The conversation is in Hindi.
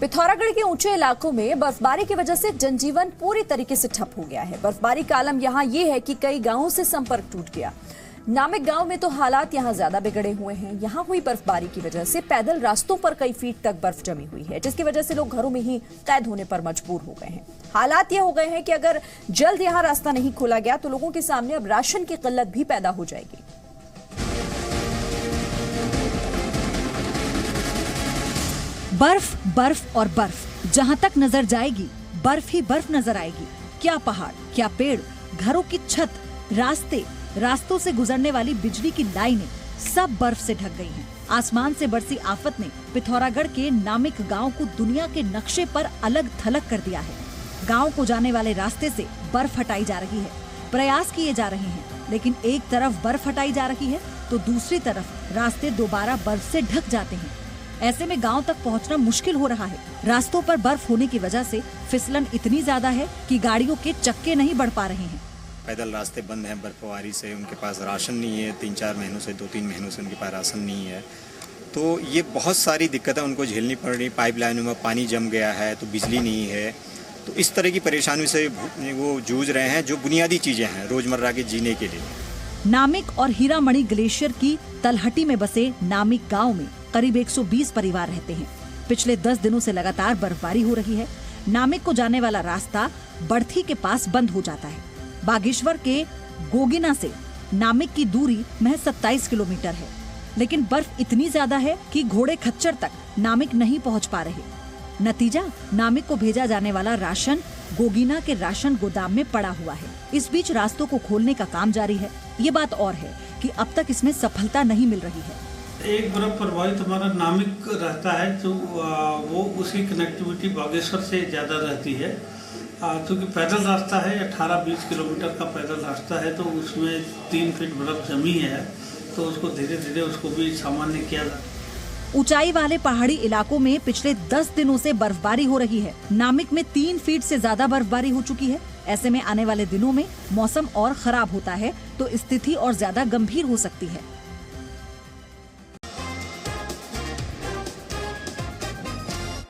पिथौरागढ़ के ऊंचे इलाकों में बर्फबारी की वजह से जनजीवन पूरी तरीके से ठप हो गया है। बर्फबारी का आलम यहाँ ये है कि कई गांवों से संपर्क टूट गया। नामिक गांव में तो हालात यहाँ ज्यादा बिगड़े हुए हैं। यहाँ हुई बर्फबारी की वजह से पैदल रास्तों पर कई फीट तक बर्फ जमी हुई है, जिसकी वजह से लोग घरों में ही कैद होने पर मजबूर हो गए हैं। हालात ये हो गए हैं कि अगर जल्द यहाँ रास्ता नहीं खोला गया तो लोगों के सामने अब राशन की किल्लत भी पैदा हो जाएगी। बर्फ बर्फ और बर्फ, जहां तक नजर जाएगी बर्फ ही बर्फ नजर आएगी। क्या पहाड़, क्या पेड़, घरों की छत, रास्तों से गुजरने वाली बिजली की लाइनें सब बर्फ से ढक गई हैं। आसमान से बरसी आफत ने पिथौरागढ़ के नामिक गांव को दुनिया के नक्शे पर अलग थलग कर दिया है। गांव को जाने वाले रास्ते से बर्फ हटाई जा रही है, प्रयास किए जा रहे हैं, लेकिन एक तरफ बर्फ हटाई जा रही है तो दूसरी तरफ रास्ते दोबारा बर्फ से ढक जाते हैं। ऐसे में गांव तक पहुंचना मुश्किल हो रहा है। रास्तों पर बर्फ होने की वजह से फिसलन इतनी ज्यादा है कि गाड़ियों के चक्के नहीं बढ़ पा रहे हैं। पैदल रास्ते बंद हैं बर्फबारी से, उनके पास राशन नहीं है। 3-4 महीनों से 2-3 महीनों से उनके पास राशन नहीं है, तो ये बहुत सारी दिक्कतें उनको झेलनी पड़ रही। पाइपलाइनों में पानी जम गया है तो बिजली नहीं है, तो इस तरह की परेशानी से वो जूझ रहे हैं, जो बुनियादी चीज़ें हैं रोजमर्रा के जीने के लिए। नामिक और हीरामणि ग्लेशियर की तलहटी में बसे नामिक गांव में करीब 120 परिवार रहते हैं। पिछले 10 दिनों से लगातार बर्फबारी हो रही है। नामिक को जाने वाला रास्ता बढ़थी के पास बंद हो जाता है। बागेश्वर के गोगिना से नामिक की दूरी महज 27 किलोमीटर है, लेकिन बर्फ इतनी ज्यादा है कि घोड़े खच्चर तक नामिक नहीं पहुंच पा रहे। नतीजा, नामिक को भेजा जाने वाला राशन गोगिना के राशन गोदाम में पड़ा हुआ है। इस बीच रास्तों को खोलने का काम जारी है। ये बात और है कि अब तक इसमें सफलता नहीं मिल रही है। एक बर्फ प्रभावित हमारा नामिक रहता है, तो वो उसकी कनेक्टिविटी बागेश्वर से ज़्यादा रहती है। क्योंकि पैदल रास्ता है, 18-20 किलोमीटर का पैदल रास्ता है, तो उसमें 3 फीट बर्फ जमी है, तो उसको धीरे धीरे उसको भी सामान्य किया जाता है। ऊंचाई वाले पहाड़ी इलाकों में पिछले 10 दिनों से बर्फबारी हो रही है। नामिक में 3 फीट से ज्यादा बर्फबारी हो चुकी है। ऐसे में आने वाले दिनों में मौसम और खराब होता है तो स्थिति और ज्यादा गंभीर हो सकती है।